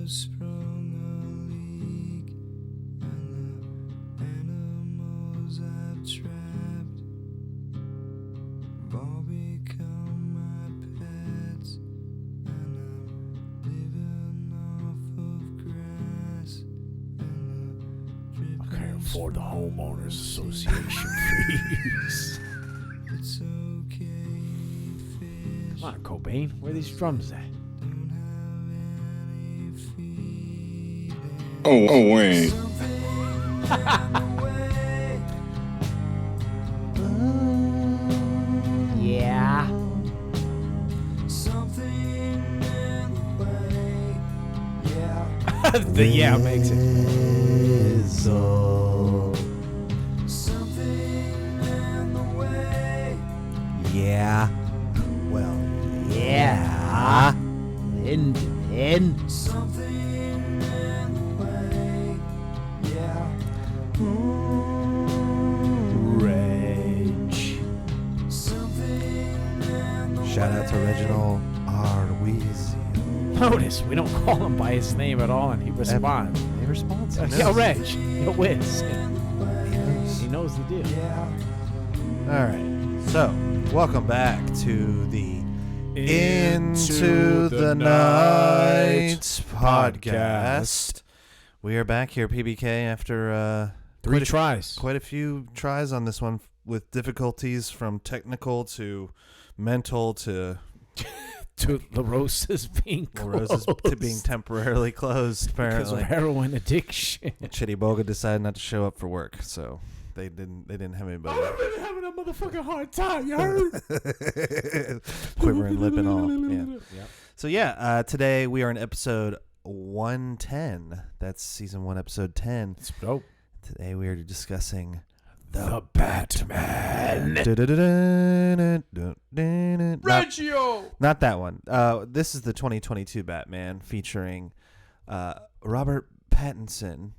sprung a leak, and the animals I've trapped have all become my pets, and I'm living off of grass, and the I can't afford the homeowners association fees. It's okay, fish. Come on, Cobain. Where are these drums at? Don't have any feet. Oh, wait. Yeah. Something in the way. Yeah. The yeah makes it. Something in the way. Yeah. Well, yeah. In. Something in the way. Yeah. Reg. Something in the Shout out to Reginald R. Weezy. Notice we don't call him by his name at all, and he responds. He responds. Yo, Reg. Yo, Wiz. He knows. He knows the deal. Yeah. All right. So, welcome back to the Into the Night podcast. We are back here, PBK, after Three tries. quite a few tries on this one with difficulties from technical to mental to To the roses being closed. roses to being temporarily closed, because of apparently. heroin addiction. Chitty Boga decided not to show up for work, so they didn't have anybody. I've been having a motherfucking hard time, you heard? Quivering lip and all. Yeah. Yep. So yeah, today we are in episode 110. That's season 1, episode 10. It's dope. Today we are discussing The Batman. Reggio. Not that one. This is the 2022 Batman featuring Robert Pattinson,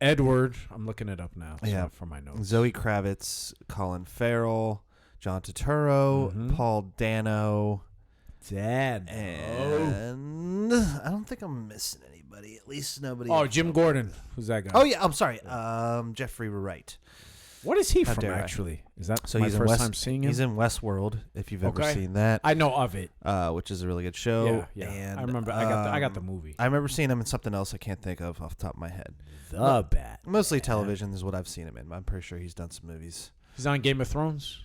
Edward. I'm looking it up now. Yeah. For my notes. Zoe Kravitz, Colin Farrell, John Turturro, Mhm. Paul Dano, Dad. and I don't think I'm missing anybody. At least nobody. Oh, Jim Gordon. Who's that guy? Oh yeah, I'm sorry. Jeffrey Wright. What is he How from, dare I. actually? Is that So my he's in first time seeing him? He's in Westworld. If you've ever Okay. seen that, I know of it. which is a really good show. Yeah. And, I remember. I got the movie. I remember seeing him in something else I can't think of off the top of my head. The Bat. Mostly television is what I've seen him in. I'm pretty sure he's done some movies. He's on Game of Thrones.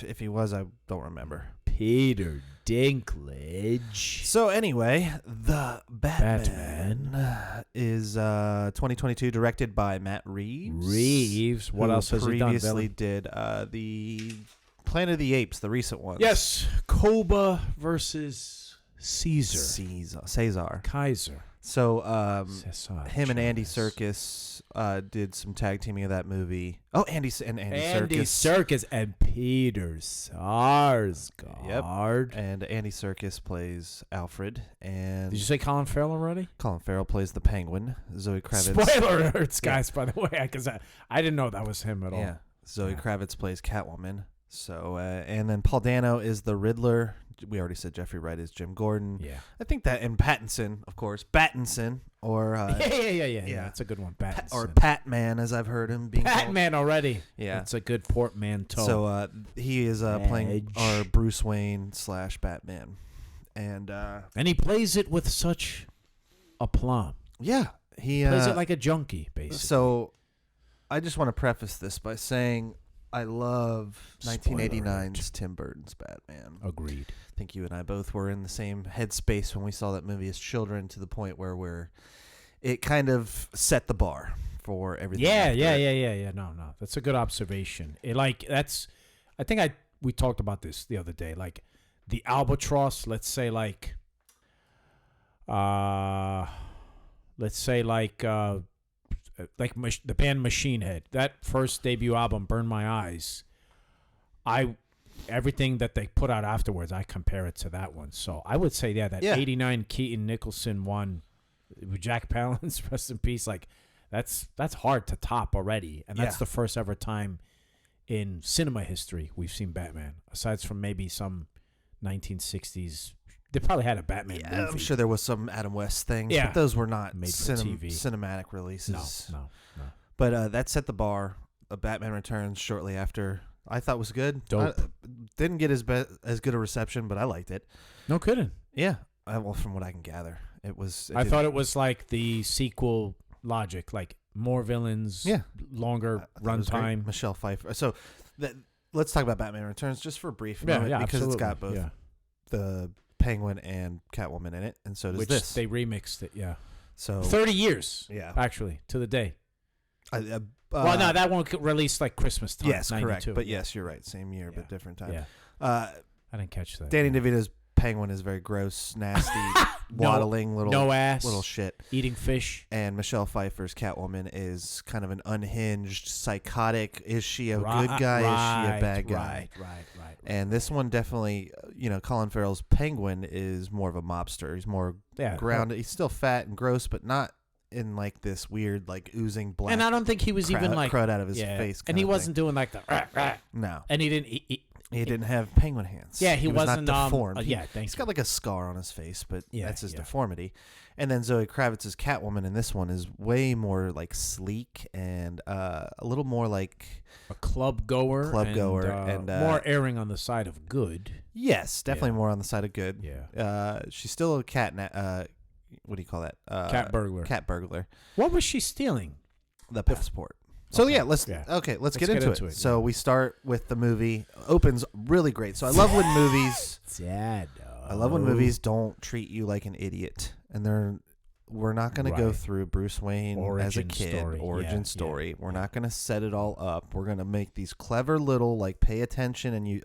If he was, I don't remember. Peter Dinklage. So anyway, the Batman, is 2022, directed by Matt Reeves. What who else has he done? previously did the Planet of the Apes, the recent ones. Yes, Koba versus Caesar. Kaiser. So Cesar him and Andy Chavez. Serkis did some tag teaming of that movie. Oh, Andy Serkis. Serkis and Peter Sarsgaard. And Andy Serkis plays Alfred, and Did you say Colin Farrell already? Colin Farrell plays the Penguin. Zoe Kravitz. Spoiler alerts, guys, by the way, because I didn't know that was him at all. Yeah, Zoe Yeah. Kravitz plays Catwoman. So, and then Paul Dano is the Riddler. We already said Jeffrey Wright is Jim Gordon. Yeah. I think that, and Pattinson, of course, Pattinson, or Yeah. That's a good one. Pattinson. or Patman, as I've heard him being called. Batman already. Yeah. That's a good portmanteau. So he is playing Edge. our Bruce Wayne / Batman, and and he plays it with such aplomb. yeah, he Plays it like a junkie, basically. So, I just want to preface this by saying I love Spoiler 1989's Tim Burton's Batman. Agreed. I think you and I both were in the same headspace when we saw that movie as children, to the point where it kind of set the bar for everything. Yeah. after it. No. That's a good observation. I think we talked about this the other day. Like the Albatross, let's say like the band Machine Head. That first debut album, Burn My Eyes. Everything that they put out afterwards, I compare it to that one. So I would say, that 89 Keaton Nicholson one with Jack Palance, rest in peace. Like that's hard to top already, and that's the first ever time in cinema history we've seen Batman, aside from maybe some 1960s They probably had a Batman Yeah, movie. I'm sure there was some Adam West things, Yeah. but those were not Made for TV. cinematic releases. No. But that set the bar. Batman Returns shortly after. I thought was good. Dope. Didn't get as good a reception, but I liked it. No kidding. Yeah. Well, from what I can gather, it was. I thought it was like the sequel logic, like more villains, Yeah. longer runtime. Michelle Pfeiffer. So let's talk about Batman Returns just for a brief moment because absolutely. it's got both the Penguin and Catwoman in it, and so does Which this. they remixed it, yeah. So 30 years, yeah. actually, to the day. Well, no, that one released like Christmas time. Yes, 92. correct. But yes, you're right. Same year, but different time. Yeah. I didn't catch that. Danny DeVito's Penguin is very gross, nasty, waddling no ass, little shit. eating fish. And Michelle Pfeiffer's Catwoman is kind of an unhinged, psychotic. Is she a good guy? Is she a bad guy? Right. And this one definitely, Colin Farrell's Penguin is more of a mobster. He's more grounded. He's still fat and gross, but not in like this weird, like oozing black. And I don't think he was even like crud out of his face. And he wasn't doing like the no. And he didn't. He didn't have penguin hands. Yeah, he was wasn't not deformed. Thanks. He's got like a scar on his face, but Yeah, that's his yeah. deformity. And then Zoe Kravitz's Catwoman in this one is way more like sleek and a little more like a club goer, and more erring on the side of good. Yes, definitely more on the side of good. Yeah. She's still a cat. What do you call that? Cat burglar. Cat burglar. What was she stealing? The passport. So Okay. let's get into it. So we start with the movie. Opens really great. So I love when movies. I love when movies don't treat you like an idiot, and we're not going to go through Bruce Wayne as a kid origin story. We're not going to set it all up. We're going to make these clever little like pay attention and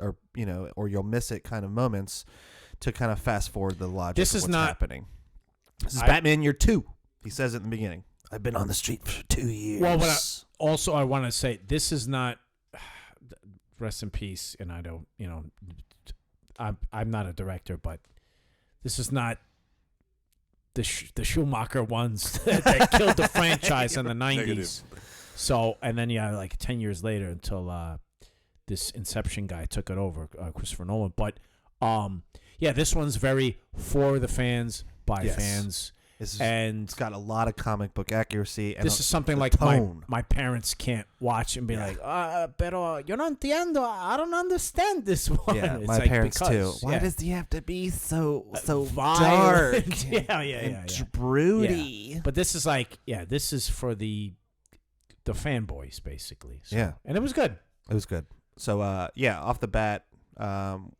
or you'll miss it kind of moments to kind of fast forward the logic. This of is what's not happening. This is Batman Year 2. He says it in the beginning. I've been on the street for 2 years. Well, but I want to say this is not. Rest in peace, and I don't. I'm not a director, but this is not the Schumacher ones that killed the franchise in the 90s. So, and then like 10 years later until this Inception guy took it over, Christopher Nolan. But this one's very for the fans, by fans. And it's got a lot of comic book accuracy. And this is something like my parents can't watch and be like, pero yo no entiendo. I don't understand this one. Yeah, it's my like parents too. Why does he have to be so dark? And broody. Yeah. But this is like, this is for the fanboys basically. So, yeah, and it was good. It was good. So off the bat,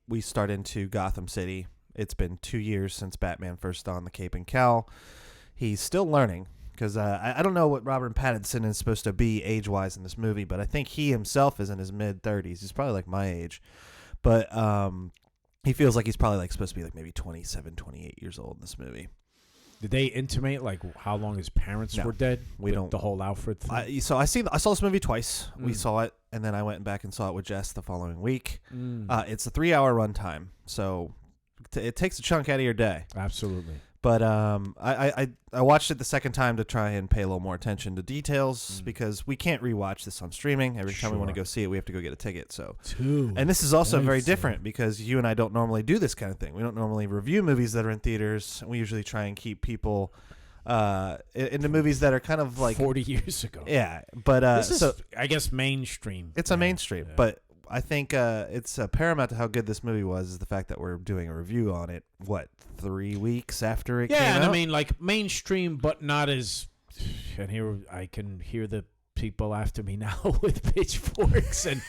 we start into Gotham City. It's been 2 years since Batman first donned the cape and cowl. He's still learning because I don't know what Robert Pattinson is supposed to be age-wise in this movie, but I think he himself is in his mid-30s. He's probably like my age. But he feels like he's probably like supposed to be like maybe 27, 28 years old in this movie. Did they intimate like how long his parents were dead? We don't. The whole Alfred thing? I saw this movie twice. We saw it, and then I went back and saw it with Jess the following week. It's a 3-hour runtime, so it takes a chunk out of your day. Absolutely. But I watched it the second time to try and pay a little more attention to details because we can't rewatch this on streaming. Every time we want to go see it, we have to go get a ticket. So, and this is also very different because you and I don't normally do this kind of thing. We don't normally review movies that are in theaters. We usually try and keep people into movies that are kind of like 40 years ago. Yeah, but this is, I guess, mainstream. It's a mainstream, but I think it's paramount to how good this movie was is the fact that we're doing a review on it, 3 weeks after it came out? Yeah, and I mean, like, mainstream, but not as... And here I can hear the people after me now with pitchforks and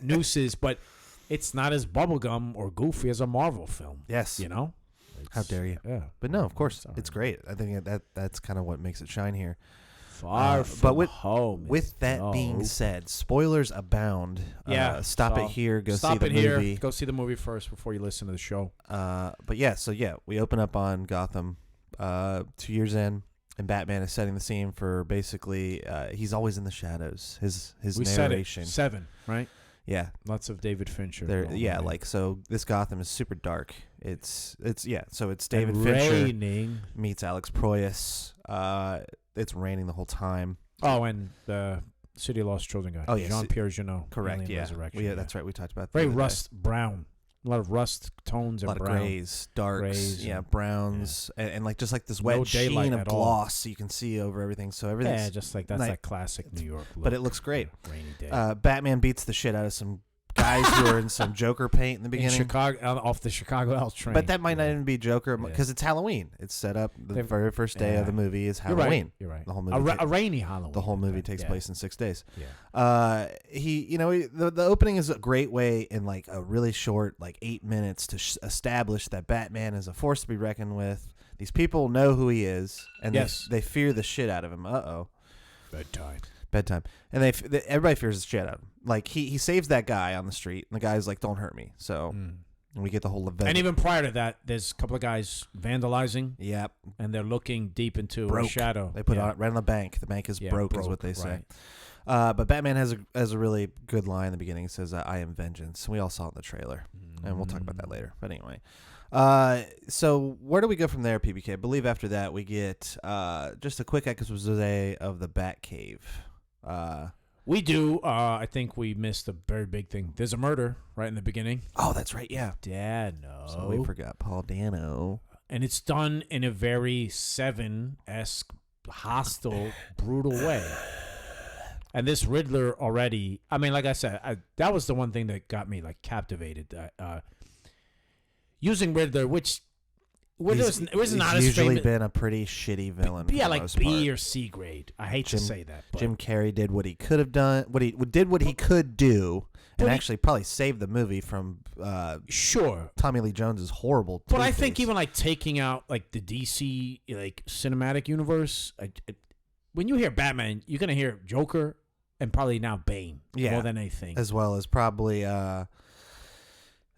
nooses, but it's not as bubblegum or goofy as a Marvel film. Yes. How dare you? Yeah. But no, of course, it's great. I think that's kind of what makes it shine here. Far from home. With that being said, spoilers abound. Stop it here. Go see the movie. Go see the movie first before you listen to the show. We open up on Gotham 2 years in, and Batman is setting the scene for basically he's always in the shadows. His narration. 7, right? Yeah, lots of David Fincher. So this Gotham is super dark. It's David Fincher meets Alex Proyas. It's raining the whole time. Oh, and the City of Lost Children guy. Oh, yeah. Jean-Pierre Jeunet. Correct, Alien Resurrection. That's right. We talked about that. Very Rust Brown. A lot of rust tones and a lot brown. of grays, darks, Grays browns, and like just like this wet No daylight sheen of at all. gloss, so you can see over everything. So everything's Yeah, just like that's that classic New York look. but it looks great. Rainy day. Batman beats the shit out of some guys who are in some Joker paint in the beginning. In Chicago, off the Chicago L train. But that might not even be Joker because it's Halloween. It's set up the very first day of the movie is Halloween. You're right. The whole movie a rainy Halloween. The whole movie takes place in 6 days. Yeah. The opening is a great way in like a really short, like 8 minutes to establish that Batman is a force to be reckoned with. These people know who he is, and they fear the shit out of him. Bedtime, and everybody fears the shit out of him. Like he saves that guy on the street, and the guy's like, "Don't hurt me." So we get the whole event. And even prior to that, there's a couple of guys vandalizing. Yep, and they're looking deep into a shadow. They put it right on the bank. The bank is broke, is what they say. But Batman has a really good line in the beginning. He says, "I am vengeance." We all saw it in the trailer, and we'll talk about that later. But anyway. So where do we go from there, PBK? I believe after that we get just a quick expose of the Batcave. We do. I think we missed a very big thing. There's a murder right in the beginning. Oh, that's right. Yeah. Dano. So we forgot Paul Dano. And it's done in a very Seven-esque, hostile, brutal way. And this Riddler already, I mean, like I said, that was the one thing that got me like captivated. Using Riddler, which it was not as usually famous. Been a pretty shitty villain. Yeah, like B part. or C grade. I hate to say that. But Jim Carrey did what he could have done. What he could do, and actually probably saved the movie from. Sure. Tommy Lee Jones's horrible. But I think even like taking out like the DC like cinematic universe, when you hear Batman, you're gonna hear Joker and probably now Bane more than anything, as well as probably.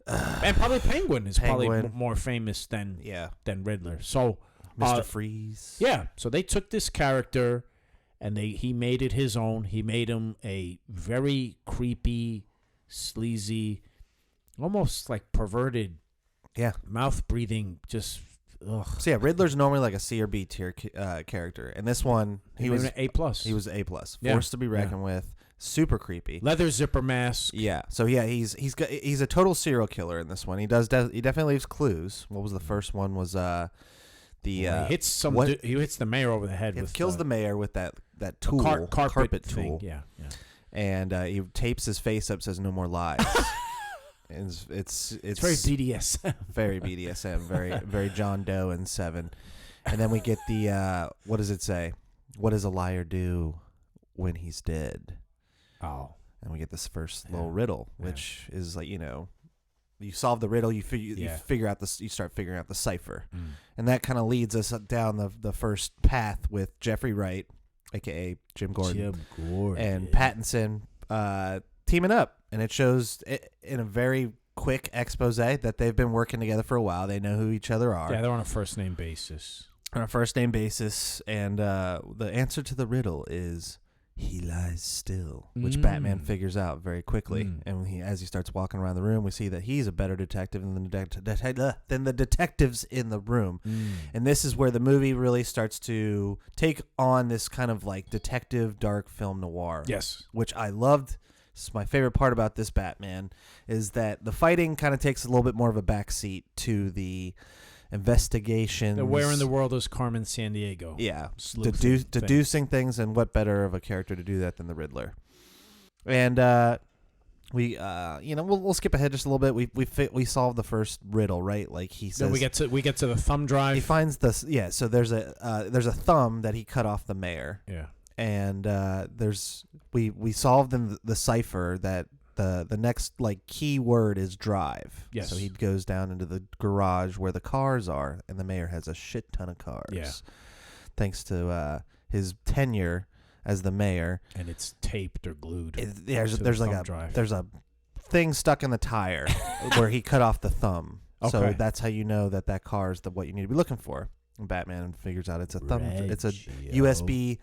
And probably Penguin is probably more famous than Riddler. So Mr. Freeze. Yeah. So they took this character and he made it his own. He made him a very creepy, sleazy, almost like perverted, mouth breathing, just ugh. So yeah, Riddler's normally like a C or B tier character, and this one he was an A+. He was A+. Forced to be reckoned with. Super creepy. Leather zipper mask. Yeah. So yeah, he's a total serial killer in this one. He definitely leaves clues. What was the first one? Was he hits he hits the mayor over the head. Kills the mayor with that tool, carpet tool. Yeah. And he tapes his face up, says "No more lies." it's very BDSM. Very BDSM. Very John Doe and Seven. And then we get the what does it say? What does a liar do when he's dead? Oh, and we get this first little riddle, which is like, you solve the riddle, you figure out you start figuring out the cipher, and that kind of leads us down the first path with Jeffrey Wright, aka Jim Gordon, and Pattinson teaming up, and it shows in a very quick expose that they've been working together for a while. They know who each other are. Yeah, they're on a first name basis. And the answer to the riddle is. He lies still, which Batman figures out very quickly. And as he starts walking around the room, we see that he's a better detective than the detectives in the room. And this is where the movie really starts to take on this kind of like detective dark film noir. Yes. Which I loved. This is my favorite part about this Batman is that the fighting kind of takes a little bit more of a backseat to the investigations. Where in the world is Carmen Sandiego? Yeah, deducing things, and what better of a character to do that than the Riddler? And we'll skip ahead just a little bit. We solved the first riddle, right? Like he says, then we get to the thumb drive. He finds this. Yeah, so there's a thumb that he cut off the mayor. Yeah, and we solved the cipher that. The next like key word is drive. Yes. So he goes down into the garage where the cars are, and the mayor has a shit ton of cars. Yeah. Thanks to his tenure as the mayor. And it's taped or glued. There's a thing stuck in the tire where he cut off the thumb. Okay. So that's how you know that car is what you need to be looking for. And Batman figures out it's a thumb. It's a USB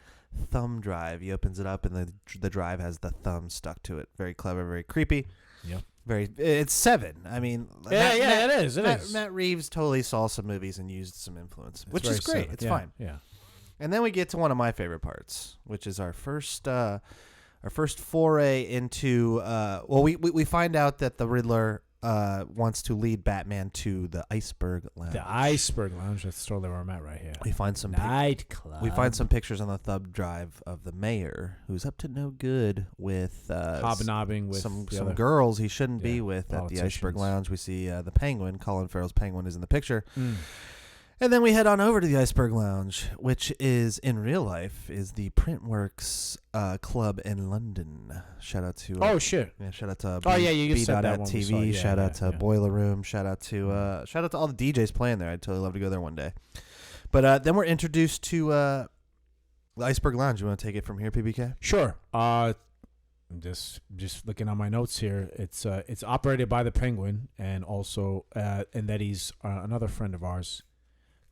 thumb drive. He opens it up, and the drive has the thumb stuck to it. Very clever, very creepy. Yep. It's Seven. I mean, it is. Matt Reeves totally saw some movies and used some influence, which is great. Seven. It's fine. Yeah. And then we get to one of my favorite parts, which is our first foray into. We find out that the Riddler wants to lead Batman to the Iceberg Lounge. The Iceberg Lounge. That's totally where I'm at right here. We find some nightclub. We find some pictures on the thumb drive of the mayor, who's up to no good with hobnobbing with some girls he shouldn't be with at the Iceberg Lounge. We see the Penguin, Colin Farrell's Penguin, is in the picture. And then we head on over to the Iceberg Lounge, which is, in real life, is the Printworks club in London. Shout out to... oh, shit. Yeah, shout out to you said that one TV. Shout out to Boiler Room. Shout out to all the DJs playing there. I'd totally love to go there one day. But then we're introduced to the Iceberg Lounge. You want to take it from here, PBK? Sure. Just looking on my notes here. It's operated by the Penguin, and also and that he's another friend of ours,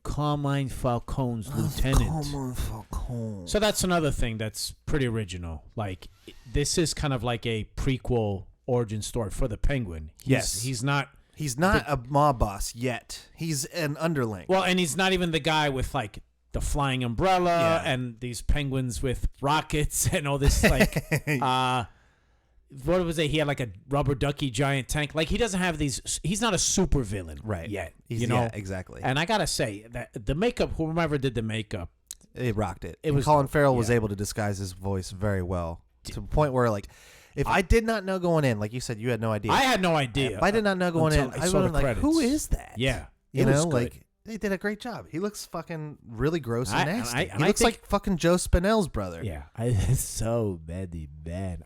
Carmine Falcone's lieutenant. Carmine Falcone. So that's another thing that's pretty original. Like, this is kind of like a prequel origin story for the Penguin. He's not a mob boss yet. He's an underling. Well, and he's not even the guy with like the flying umbrella and these penguins with rockets and all this like what was it? He had like a rubber ducky giant tank. Like, he doesn't have these. He's not a super villain yet. Yeah, exactly. And I gotta say that the makeup, whoever did the makeup, it rocked it. Colin Farrell was able to disguise his voice very well to the point where, like, if I did not know going in, like you said, you had no idea. I had no idea. If I did not know going in, I would have like, who is that? Yeah, you know, like. They did a great job. He looks fucking really gross and nasty. He looks like fucking Joe Spinell's brother. Yeah, so bad.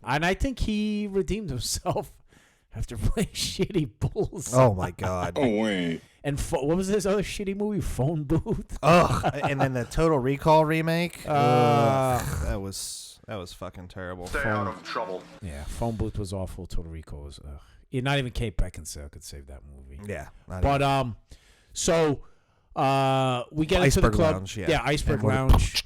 And I think he redeemed himself after playing shitty Bulls. Oh my god. Oh wait. And what was this other shitty movie? Phone Booth. Ugh. And then the Total Recall remake. That was fucking terrible. Stay out of trouble. Yeah, Phone Booth was awful. Total Recall was. Not even Kate Beckinsale could save that movie. Yeah. But so. We get into the club. Lounge, Iceberg Lounge.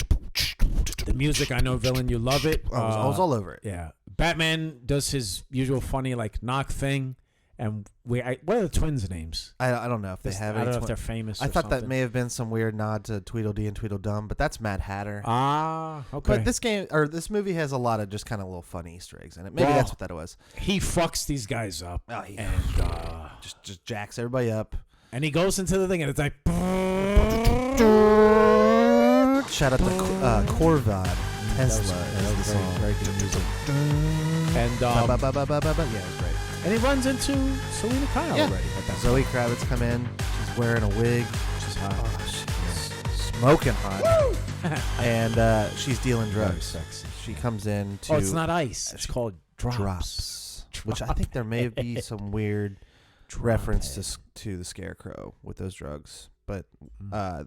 The music, I know, Villain, you love it. I was all over it. Yeah. Batman does his usual funny like knock thing, and what are the twins' names? I don't know if they have. I don't know if they're famous. I thought that may have been some weird nod to Tweedledee and Tweedledum, but that's Mad Hatter. Okay. But this movie has a lot of just kind of little funny Easter eggs in it. Maybe that's what that was. He fucks these guys up, and just jacks everybody up. And he goes into the thing, and it's like. Shout out to Corvad Tesla. That was very good music. And yeah, it was great. And he runs into Selena Kyle already. Zoe Kravitz come in. She's wearing a wig. She's hot. Oh, she's smoking hot. And she's dealing drugs. Very sexy. She comes in to. Oh, it's not ice. It's called drops. Which I think there may be some weird reference to the Scarecrow with those drugs. But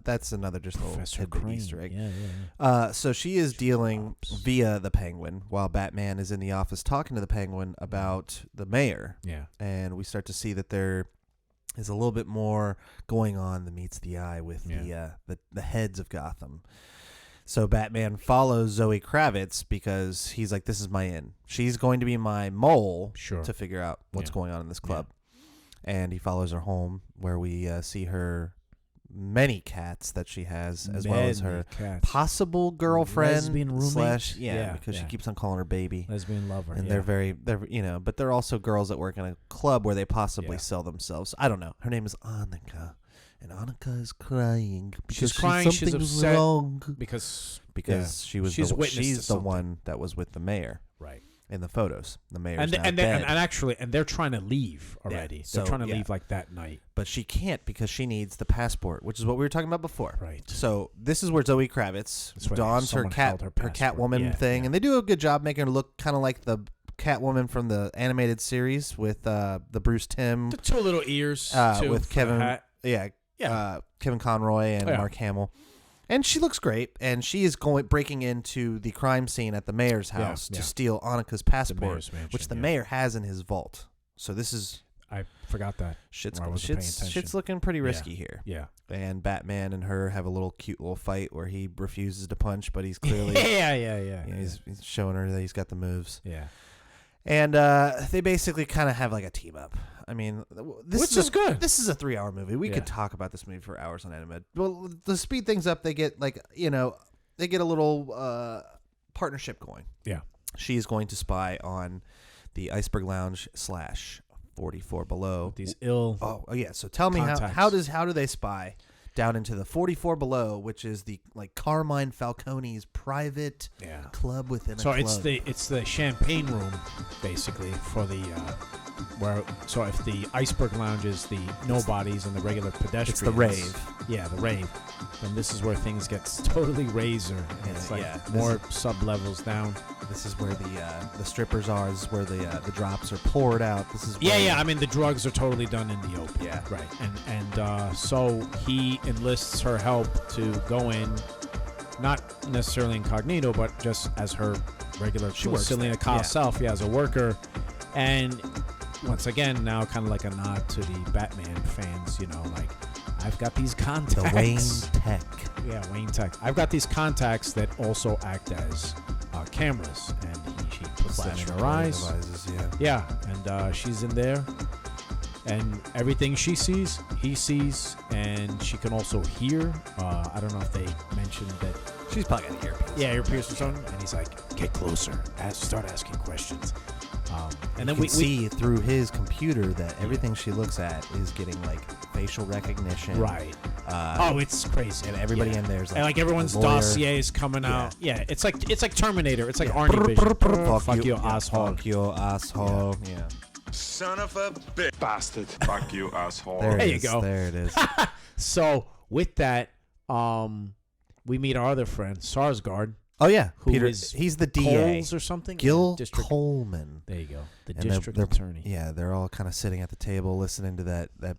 that's another just little tidbit Easter egg. Yeah. So she is dealing via the Penguin while Batman is in the office talking to the Penguin about the mayor. Yeah. And we start to see that there is a little bit more going on than meets the eye with the heads of Gotham. So Batman follows Zoe Kravitz because he's like, this is my in. She's going to be my mole to figure out what's going on in this club. Yeah. And he follows her home where we see her many cats that she has, as well as her possible girlfriend lesbian roommate. Because she keeps on calling her baby, lesbian lover, and they're but they're also girls that work in a club where they possibly sell themselves. I don't know. Her name is Annika, and Annika is crying because she's crying. She's upset wrong because she's the one that was with the mayor, right? In the photos, the mayor's and dead. And they're trying to leave already. Yeah. They're trying to leave like that night, but she can't because she needs the passport, which is what we were talking about before. Right. So this is where Zoe Kravitz dons her Catwoman thing, and they do a good job making her look kind of like the Catwoman from the animated series with the Bruce Timm, the two little ears with Kevin, Kevin Conroy and Mark Hamill. And she looks great, and she is breaking into the crime scene at the mayor's house to steal Annika's passport, which the mayor has in his vault. So this is... I forgot that. Shit's looking pretty risky here. Yeah. And Batman and her have a cute little fight where he refuses to punch, but he's clearly... He's showing her that he's got the moves. Yeah. And they basically kind of have like a team up. I mean, which is good. This is a 3-hour movie. We could talk about this movie for hours on Animed. Well, to speed things up, they get they get a little partnership going. Yeah. She's going to spy on the Iceberg Lounge / 44 below. With these ill. Oh yeah. So tell me how do they spy down into the 44 below, which is the Carmine Falcone's private club within a club. So it's the champagne room basically for the so if the Iceberg Lounge is the nobodies and the regular pedestrians, it's the rave. Yeah, the rave. And this is where things get totally razor. And it's more sub levels down. This is where the strippers are. This is where the drops are poured out. This is I mean the drugs are totally done in the open. Yeah, right. And so he enlists her help to go in, not necessarily incognito, but just as her regular Selena Kyle self, as a worker. And once again, now kind of like a nod to the Batman fans, I've got these contacts. The Wayne Tech. Yeah, Wayne Tech. I've got these contacts that also act as cameras, and she puts them in her eyes. Devices, and she's in there, and everything she sees, he sees, and she can also hear. I don't know if they mentioned that. She's probably got an earpiece. Yeah, earpiece or something. And he's like, get closer. Start asking questions. And then we see through his computer that everything she looks at is getting facial recognition. Right. It's crazy. And everybody in there's and everyone's dossier is coming out. Yeah, it's like Terminator. It's like Arnie Vision. Fuck you, asshole. Fuck you, asshole. Yeah. Son of a bitch. Bastard. Fuck you, asshole. There you go. There it is. So with that, we meet our other friend, Sarsgaard. Oh yeah, Peter. He's the DA. Coles or something. Gil Coleman. There you go. The district attorney. Yeah, they're all kind of sitting at the table listening to that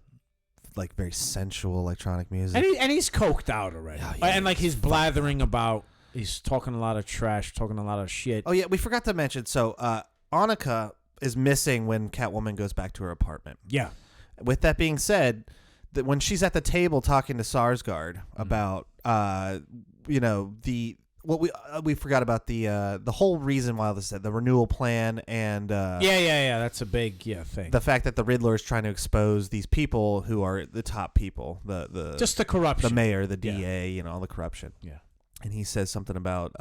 very sensual electronic music. And he's coked out already. Oh, yeah, and he's blathering about. He's talking a lot of trash, talking a lot of shit. Oh yeah, we forgot to mention. So Annika is missing when Catwoman goes back to her apartment. Yeah. With that being said, that when she's at the table talking to Sarsgaard about we forgot about the whole reason why this the renewal plan and that's a big thing. The fact that the Riddler is trying to expose these people who are the top people, the just the corruption, the mayor, the DA, all the corruption. Yeah, and he says something about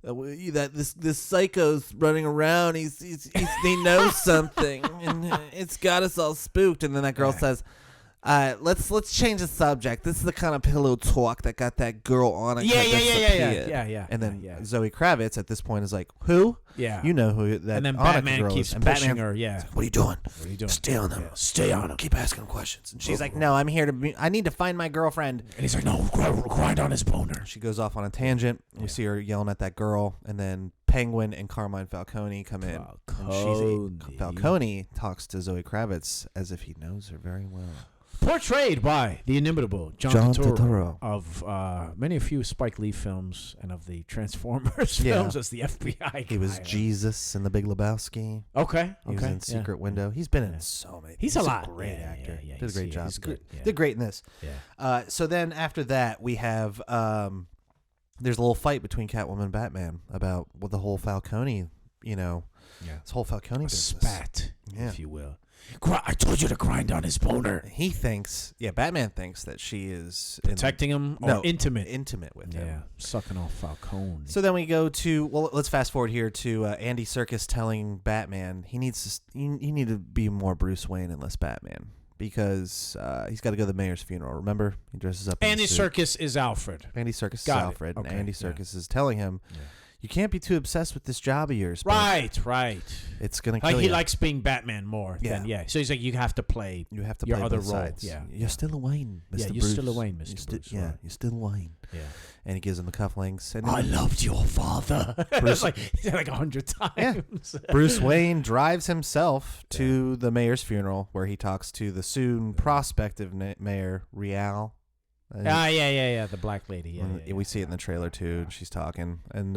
that this psycho's running around. He knows something, and it's got us all spooked. And then that girl says, let's change the subject. This is the kind of pillow talk that got that girl on it. Yeah. And then Zoe Kravitz at this point is like, who? Yeah. You know who that. And then Annika Batman girl keeps is. And pushing Batman, her. Yeah. What are you doing? What are you doing? Stay on them. Yeah. Stay on them. Keep asking questions. And she's like, no, I'm here I need to find my girlfriend. And he's like, no, grind on his boner. She goes off on a tangent. We see her yelling at that girl, and then Penguin and Carmine Falcone come in. Falcone talks to Zoe Kravitz as if he knows her very well. Portrayed by the inimitable John Turturro of many a few Spike Lee films and of the Transformers films as the FBI guy. He was Jesus in The Big Lebowski. Okay. He was in Secret Window. He's been in so many. He's a great actor. Yeah, did a great job. He's good. Did great in this. Yeah. So then after that, we have there's a little fight between Catwoman and Batman about the whole Falcone, this whole Falcone business. Spat, if you will. I told you to grind on his boner. He thinks, Batman thinks that she is protecting him or intimate with him. Yeah, sucking off Falcone. So then we go to, let's fast forward here to Andy Serkis telling Batman you need to be more Bruce Wayne and less Batman because he's got to go to the mayor's funeral. Remember, he dresses up. Andy Serkis is Alfred. Andy Serkis is Alfred, and Andy Serkis is telling him. Yeah. You can't be too obsessed with this job of yours. Right. It's gonna kill you. He likes being Batman more. So he's like, you have to play. Your other role. Sides. Yeah. You're still a Wayne, Mr. Bruce. You're still a Wayne, Mr. Bruce. You're still Wayne. Yeah. And he gives him the cufflinks. And I loved your father. Bruce, he said 100 times. Yeah. Bruce Wayne drives himself to the mayor's funeral, where he talks to the soon prospective mayor Real. The black lady. We see it in the trailer too. And she's talking, and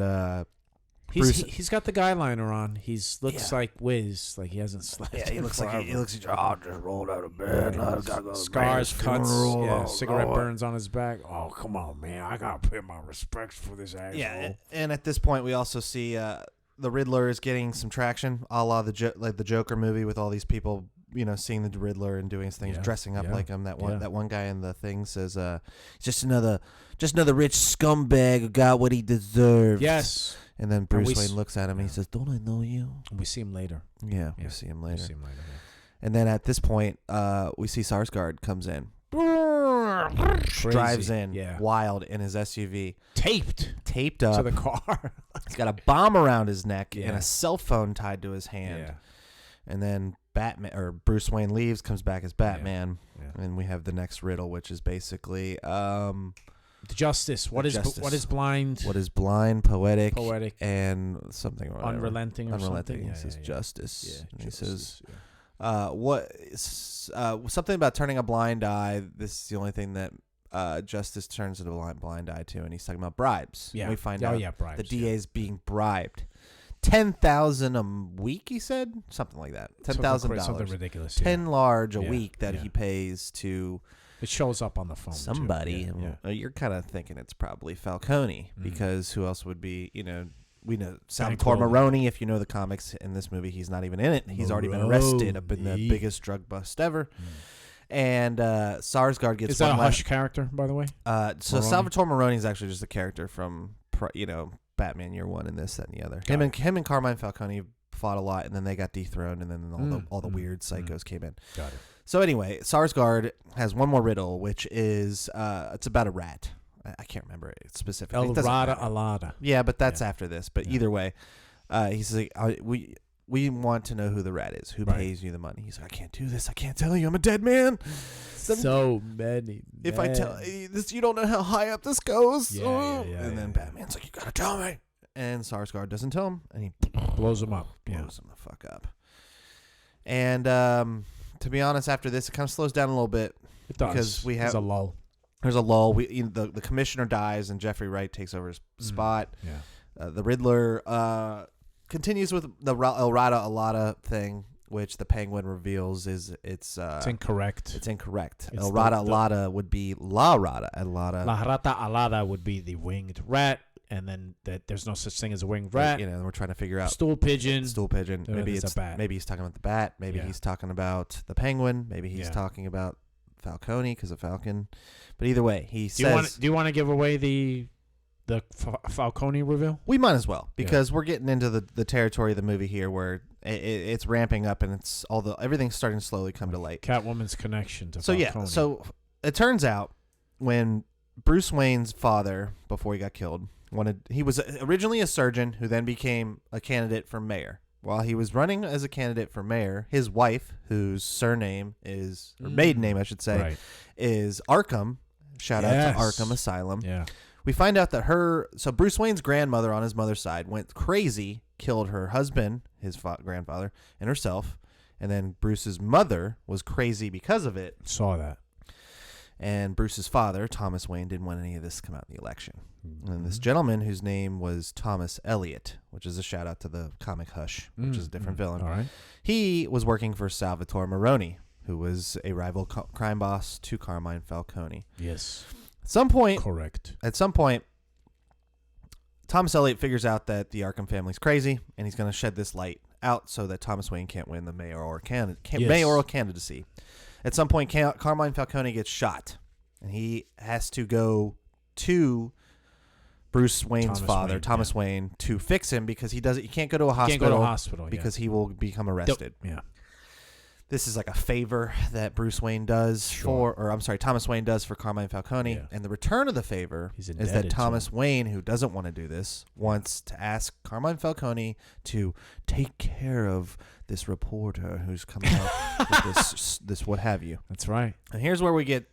he's got the guy liner on. He looks like Wiz, like he hasn't slept. Yeah, he looks like I just rolled out of bed. Scars, cuts, cigarette burns on his back. Oh, come on, man! I gotta pay my respects for this asshole. Yeah, and at this point, we also see the Riddler is getting some traction, a la the Joker movie, with all these people. Seeing the Riddler and doing his things, dressing up like him. That one guy in the thing says, "Just another rich scumbag who got what he deserved." Yes. And then Bruce Wayne looks at him and he says, "Don't I know you?" And we see him later. Yeah, we see him later. And then at this point, we see Sarsgaard comes in. Drives in wild in his SUV. Taped up. To the car. He's got a bomb around his neck and a cell phone tied to his hand. Yeah. And then Bruce Wayne leaves, comes back as Batman. Yeah. And we have the next riddle, which is basically justice. What is blind? What is blind, poetic, and something unrelenting or something. He says justice. Yeah, and he says something about turning a blind eye. This is the only thing that justice turns into a blind eye to, and he's talking about bribes. Yeah. And we find out bribes, the DA is being bribed. $10,000 a week, he said, something like that. $10,000, something ridiculous. 10 large a week that he pays to. It shows up on the phone. Somebody. You're kind of thinking it's probably Falcone because who else would be? We know Salvatore Maroni. If you know the comics, in this movie, he's not even in it. He's already been arrested up in the biggest drug bust ever. And Sarsgaard gets. Is that a Hush character, by the way? So Maroni? Salvatore Maroni is actually just a character from Batman Year One and this, that, and the other. Him and Carmine Falcone fought a lot, and then they got dethroned, and then all the weird psychos came in. Got it. So anyway, Sarsgaard has one more riddle, which is it's about a rat. I can't remember it specifically. El Rada Alada. Yeah, but that's after this. But either way, he says we want to know who the rat is, who pays you the money. He's like, I can't do this. I can't tell you. I'm a dead man. So many. If I tell you this, you don't know how high up this goes. Yeah, and then Batman's like, you gotta tell me. And Sarsgaard doesn't tell him, and he blows him up. Blows him the fuck up. And to be honest, after this, it kind of slows down a little bit. It does. Because we have a lull. There's a lull. The commissioner dies, and Jeffrey Wright takes over his spot. Yeah. The Riddler continues with the El Rada Alada thing, which the Penguin reveals it's incorrect. It's incorrect. El Rada Alada would be La Rada Alada. La Rata Alada would be the winged rat, and then there's no such thing as a winged rat. And we're trying to figure out stool pigeon. Maybe it's a bat. Maybe he's talking about the bat. Maybe he's talking about the Penguin. Maybe he's talking about Falcone because of Falcon. But either way, he says. Do you want to give away the Falcone reveal? We might as well, because we're getting into the territory of the movie here, where it's ramping up and it's everything's starting to slowly come to light. Catwoman's connection to Falcone. So it turns out when Bruce Wayne's father, before he got killed, he was originally a surgeon who then became a candidate for mayor. While he was running as a candidate for mayor, his wife, whose surname is, or maiden name I should say, is Arkham. Shout out to Arkham Asylum. Yeah. We find out that so Bruce Wayne's grandmother on his mother's side went crazy, killed her husband, his grandfather, and herself. And then Bruce's mother was crazy because of it. Saw that. And Bruce's father, Thomas Wayne, didn't want any of this to come out in the election. And this gentleman, whose name was Thomas Elliot, which is a shout out to the comic Hush, which is a different villain. All right. He was working for Salvatore Maroni, who was a rival crime boss to Carmine Falcone. Yes. At some point, Thomas Elliot figures out that the Arkham family's crazy, and he's going to shed this light out so that Thomas Wayne can't win the mayoral candidacy. At some point, Carmine Falcone gets shot, and he has to go to Bruce Wayne's father, Thomas Wayne, to fix him because he can't go to a hospital. Because he will become arrested. Yeah. This is like a favor that Thomas Wayne does for Carmine Falcone. Yeah. And the return of the favor is that Thomas Wayne, who doesn't want to do this, wants to ask Carmine Falcone to take care of this reporter who's coming out with this what have you. That's right. And here's where we get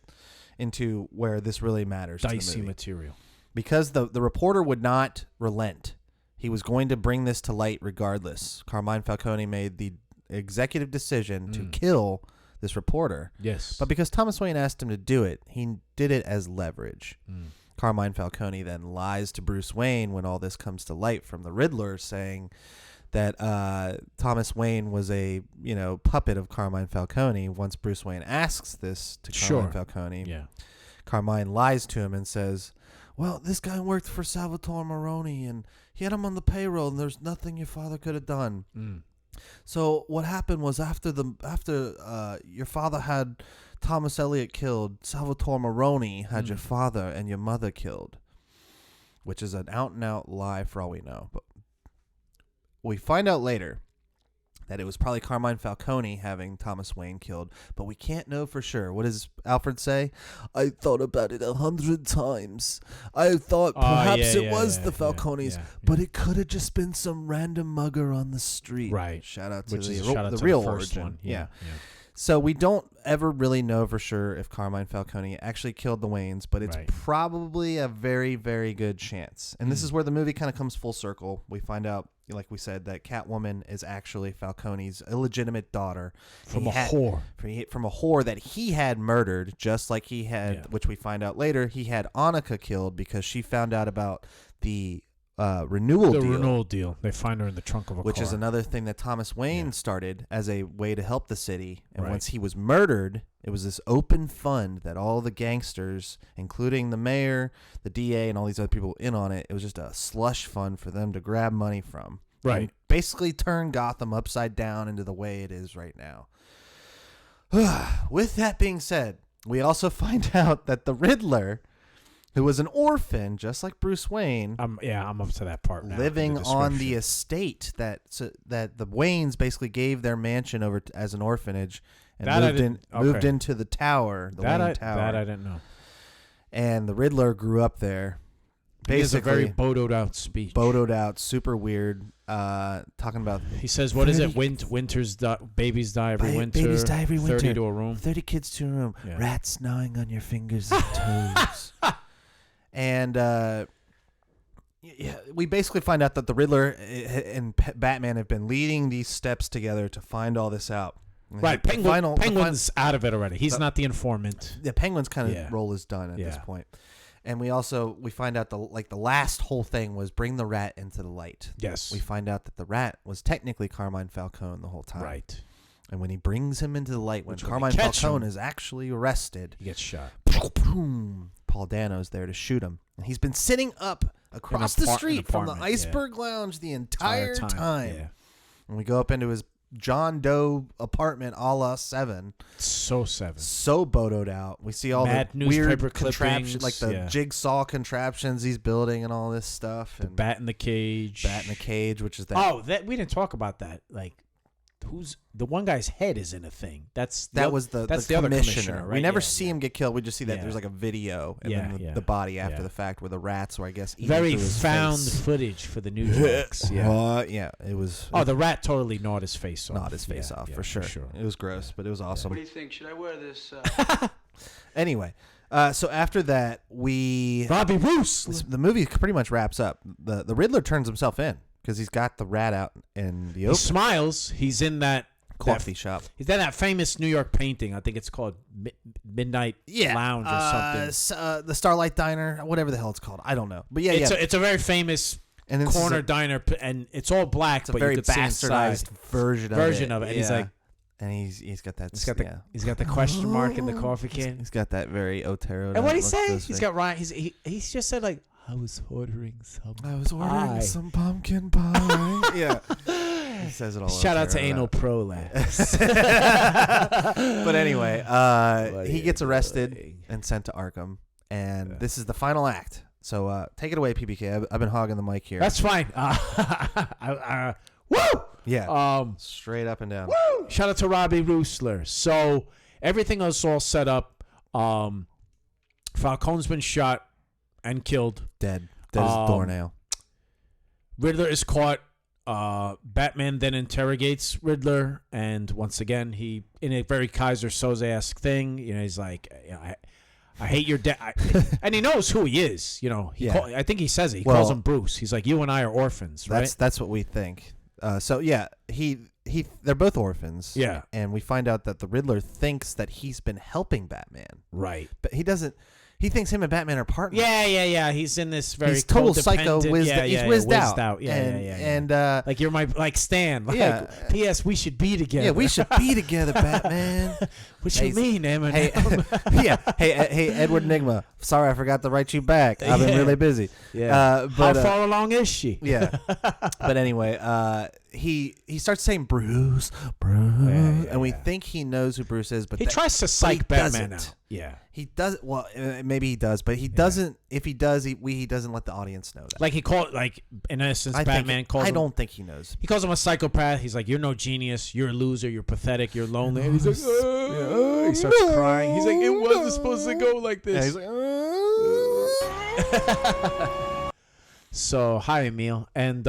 into where this really matters. Dicey material. Because the reporter would not relent. He was going to bring this to light regardless. Carmine Falcone made the executive decision to kill this reporter. Yes. But because Thomas Wayne asked him to do it, he did it as leverage. Carmine Falcone then lies to Bruce Wayne when all this comes to light from the Riddler, saying that Thomas Wayne was a puppet of Carmine Falcone. Once Bruce Wayne asks this to Carmine Falcone, Carmine lies to him and says, well, this guy worked for Salvatore Maroni and he had him on the payroll and there's nothing your father could have done. So what happened was after your father had Thomas Elliot killed, Salvatore Maroni had your father and your mother killed, which is an out-and-out lie for all we know. But we find out later that it was probably Carmine Falcone having Thomas Wayne killed, but we can't know for sure. What does Alfred say? I thought about it 100 times. I thought perhaps it was the Falcones, but it could have just been some random mugger on the street. Right. Shout out to Which is the real the first origin. one. Yeah. So we don't ever really know for sure if Carmine Falcone actually killed the Waynes, but it's probably a very, very good chance. And this is where the movie kind of comes full circle. We find out, like we said, that Catwoman is actually Falcone's illegitimate daughter. From a whore. From a whore that he had murdered, just like he had, which we find out later, he had Annika killed because she found out about the renewal deal. They find her in the trunk of a car. Which is another thing that Thomas Wayne started as a way to help the city. And once he was murdered, it was this open fund that all the gangsters, including the mayor, the DA, and all these other people in on it, it was just a slush fund for them to grab money from. Right. And basically turn Gotham upside down into the way it is right now. With that being said, we also find out that the Riddler, who was an orphan, just like Bruce Wayne. I'm up to that part now. Living on the estate that the Waynes basically gave their mansion over as an orphanage and moved into the tower, the Wayne Tower. That I didn't know. And the Riddler grew up there. He has a very bodoed out speech. Bodoed out, super weird. Talking about. He says, "What is it? Babies die every winter. Babies die every winter. 30 to a room. 30 kids to a room. Yeah. Rats gnawing on your fingers and toes." And we basically find out that the Riddler and Batman have been leading these steps together to find all this out. Right, Penguin's out of it already. He's not the informant. The Penguin's kind of role is done at this point. And we find out the last whole thing was bring the rat into the light. Yes. We find out that the rat was technically Carmine Falcone the whole time. Right. And when he brings him into the light, when Carmine Falcone is actually arrested, he gets shot. Boom! Paul Dano's there to shoot him. And he's been sitting up across the street from the Iceberg Lounge the entire time. Yeah. And we go up into his John Doe apartment a la Seven. So Seven. So bodoed out. We see all Mad the weird contraptions, like the jigsaw contraptions he's building and all this stuff. The bat in the cage. Which is that. Oh, we didn't talk about that. Like, who's the one guy's head is in a thing. That's the other commissioner. Right? We never see him get killed. We just see that there's like a video and then the body after the fact where the rats were, I guess, eating very through his found face. footage for the news jokes. It was. Oh, the rat totally gnawed his face off. Gnawed his face off for sure. It was gross, but it was awesome. What do you think? Should I wear this? Anyway, so after that, Robbie Roos. The movie pretty much wraps up. The Riddler turns himself in because he's got the rat out in the open. He smiles. He's in that coffee shop. He's in that famous New York painting. I think it's called Midnight Lounge or something. The Starlight Diner, whatever the hell it's called. I don't know. But it's a very famous corner diner, and it's all black. It's a very bastardized version of it. And he's like, and he's got that. He's got the question mark in the coffee can. He's got that very Otero. And what he say? He's got Ryan. He's just said like, I was ordering some pumpkin pie. Yeah. He says it all. Shout out to Anal Prolapse. But anyway, he gets arrested and sent to Arkham. And this is the final act. So take it away, PBK. I've been hogging the mic here. That's fine. Woo! Yeah. Straight up and down. Woo! Shout out to Robbie Roosler. So everything is all set up. Falcone's been shot and killed. Dead as a doornail. Riddler is caught. Batman then interrogates Riddler, and once again, he, in a very Kaiser Soze-esque thing, he's like, I hate your dad. And he knows who he is. I think he says it. He calls him Bruce. He's like, you and I are orphans, right? That's what we think. They're both orphans. Yeah. And we find out that the Riddler thinks that he's been helping Batman. Right. But he doesn't. He thinks him and Batman are partners. Yeah. He's in this very total psycho whizzed out. And like you're my Stan. Like, P.S. We should be together. Yeah, we should be together, Batman. What you mean, Eminem? Hey, Edward Nygma. Sorry, I forgot to write you back. I've been really busy. Yeah. How far along is she? Yeah. But anyway, he starts saying Bruce, and we think he knows who Bruce is, but he tries to psych Batman out. Yeah, he does. Well, maybe he does, but he doesn't. If he does, he doesn't let the audience know that. Like he called, like in essence, Batman calls. I don't think he knows. He calls him a psychopath. He's like, "You're no genius. You're a loser. You're pathetic. You're lonely." And he's like, he starts crying. He's like, "It wasn't supposed to go like this." Yeah, he's like, So hi, Emil, and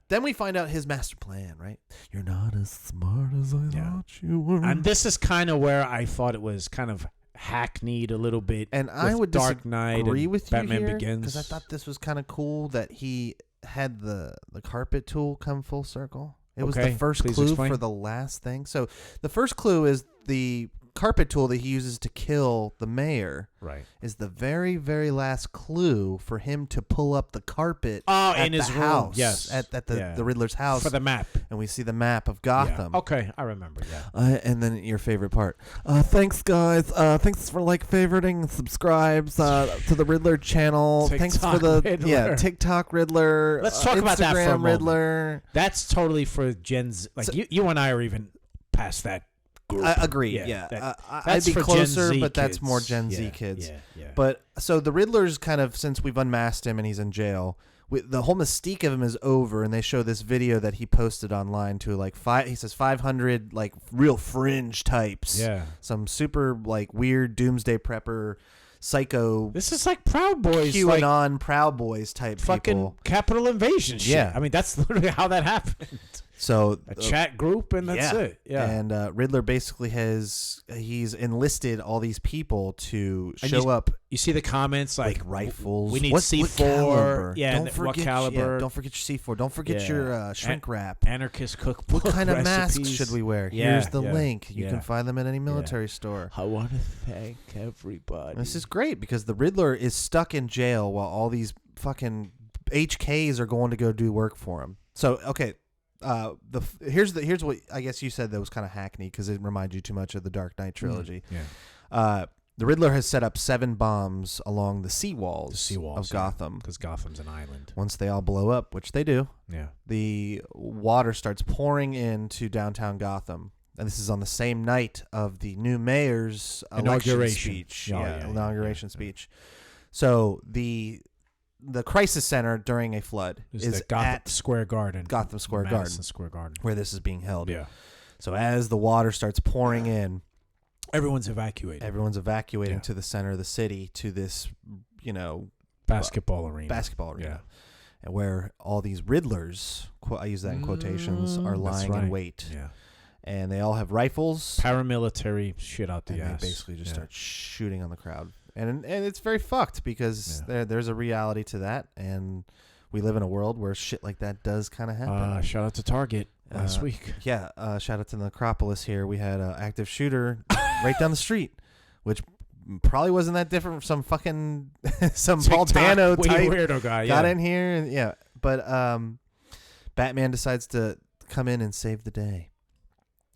then we find out his master plan. Right? You're not as smart as I thought you were. And this is kind of where I thought it was kind of hackneyed a little bit. And I would Dark Knight agree with Batman you here, Begins, because I thought this was kind of cool that he had the carpet tool come full circle. It was the first clue for the last thing. So the first clue is the carpet tool that he uses to kill the mayor. Right. Is the very, very last clue for him to pull up the carpet in his house. room. Yes. At the Riddler's house. For the map. And we see the map of Gotham. Yeah. Okay, I remember, and then your favorite part. Thanks, guys. Thanks for favoriting and subscribes to the Riddler channel. Thanks for the Riddler. TikTok Riddler. Let's talk about that for a moment. Riddler. That's totally for Gen Z. Like, you and I are even past that group. I agree. Yeah. I'd be closer, but that's more Gen Z kids. Yeah. But so the Riddler's kind of, since we've unmasked him and he's in jail, the whole mystique of him is over, and they show this video that he posted online to he says 500 real fringe types. Yeah. Some super weird doomsday prepper psycho. This is like Proud Boys, QAnon Proud Boys type fucking people. Capitol Invasion shit. Yeah. I mean, that's literally how that happened. So a chat group, and that's it. Yeah. And Riddler basically he's enlisted all these people to show up. You see the comments with rifles. We need C4. What caliber? Yeah. Don't forget, what caliber? Don't forget your C4. Don't forget your shrink wrap. Anarchist cookbook. What kind of recipes. masks should we wear? Yeah, Here's the link. You can find them at any military store. I want to thank everybody. This is great because the Riddler is stuck in jail while all these fucking HKs are going to go do work for him. So okay. Here's what I guess you said that was kind of hackneyed because it reminded you too much of the Dark Knight trilogy. Yeah. The Riddler has set up 7 bombs along the seawalls of Gotham because Gotham's an island. Once they all blow up, which they do, the water starts pouring into downtown Gotham. And this is on the same night of the new mayor's inauguration speech. Inauguration speech. So the crisis center during a flood is at Gotham Square Garden, where this is being held. Yeah. So as the water starts pouring in, everyone's evacuating to the center of the city, to this, basketball arena. Yeah. And where all these Riddlers, I use that in quotations, are lying in wait. Yeah. And they all have rifles. Paramilitary shit out the ass. They basically just start shooting on the crowd. And it's very fucked because there's a reality to that, and we live in a world where shit like that does kind of happen. Shout out to Target last week. Yeah, shout out to the Necropolis here. We had an active shooter right down the street, which probably wasn't that different from some fucking Paul Dano type weirdo guy. Got in here, and but Batman decides to come in and save the day.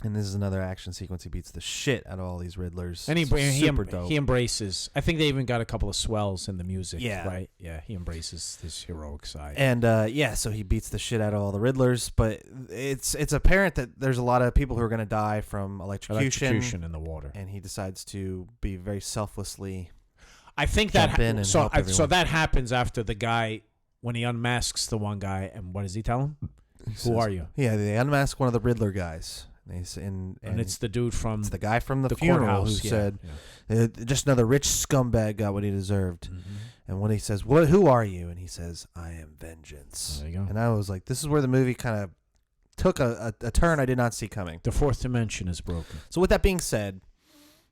And this is another action sequence. He beats the shit out of all these Riddlers. And super dope. He embraces. I think they even got a couple of swells in the music. Yeah. Right? Yeah, he embraces his heroic side. And, so he beats the shit out of all the Riddlers. But it's apparent that there's a lot of people who are going to die from electrocution in the water. And he decides to be very selflessly I think that so that happens after the guy, when he unmasks the one guy. And what does he tell him? Who are you? Yeah, they unmask one of the Riddler guys. And it's the dude from... It's the guy from the funeral who said, just another rich scumbag got what he deserved. Mm-hmm. And when he says, who are you? And he says, I am vengeance. There you go. And I was like, this is where the movie kind of took a turn I did not see coming. The fourth dimension is broken. So with that being said,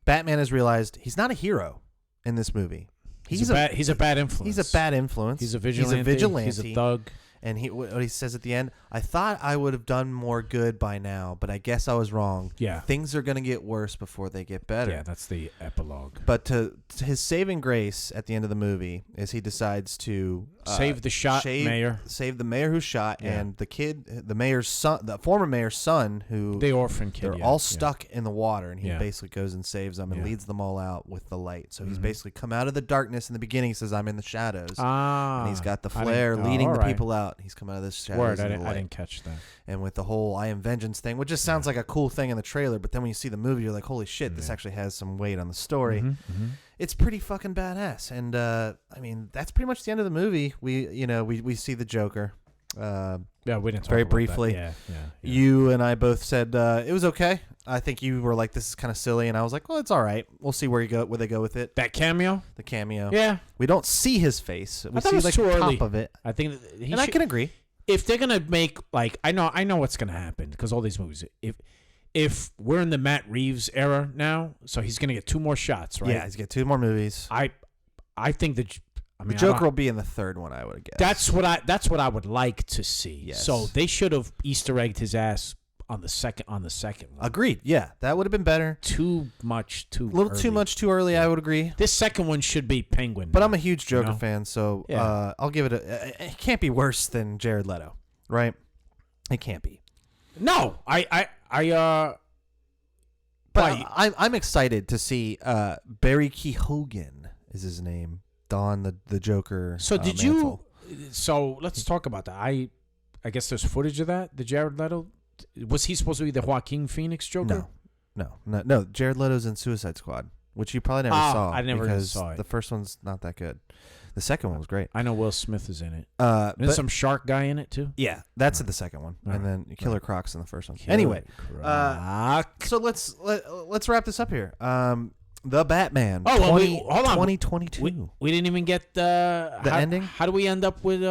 Batman has realized he's not a hero in this movie. He's a bad influence. He's a bad influence. He's a vigilante. He's a thug. And what he says at the end, I thought I would have done more good by now, but I guess I was wrong. Yeah. Things are going to get worse before they get better. Yeah, that's the epilogue. But to his saving grace at the end of the movie is he decides to save the mayor. Save the mayor who shot, and the kid, the mayor's son, the former mayor's son, who... The orphan kid, they're all stuck in the water, and he basically goes and saves them and leads them all out with the light. So he's basically come out of the darkness in the beginning. He says, I'm in the shadows. And he's got the flare leading the people out. out. He's come out of this shadows. Word, into I the light. didn't catch that. And with the whole I am vengeance thing, which just sounds like a cool thing in the trailer, but then when you see the movie, you're like, holy shit, this actually has some weight on the story. It's pretty fucking badass. And I mean, that's pretty much the end of the movie. We see the Joker. Yeah, we didn't talk very about briefly. That. Yeah. You and I both said it was okay. I think you were like, this is kind of silly, and I was like, well, it's all right. We'll see where they go with it. That cameo? The cameo. Yeah. We don't see his face. We I thought see it was like too the early. top of it. I think I can agree. If they're gonna make like I know what's gonna happen because all these movies. If we're in the Matt Reeves era now, so he's gonna get 2 more shots, right? Yeah, he's got 2 more movies. I think that. I mean, the Joker will be in the 3rd one, I would guess. That's what I would like to see. Yes. So they should have Easter egged his ass on the second one. Agreed. Yeah, that would have been better. Too much too early. I would agree. This second one should be Penguin. But I'm a huge Joker fan, so Yeah. I'll give it it can't be worse than Jared Leto, right? It can't be. No, But I'm excited to see Barry Keoghan is his name. Don the Joker. So did mantle. you? So let's talk about that. I guess there's footage of that. The Jared Leto. Was he supposed to be the Joaquin Phoenix Joker? No. Jared Leto's in Suicide Squad, which you probably never saw. I never because saw it. The first one's not that good. The second one was great. I know Will Smith is in it. There's some shark guy in it too. Yeah, that's in the second one, All and right. then Killer Croc's in the first one. Killer Anyway, Croc. so let's wrap this up here. The Batman. Oh, well, hold on. 2022. We didn't even get the ending? How do we end up with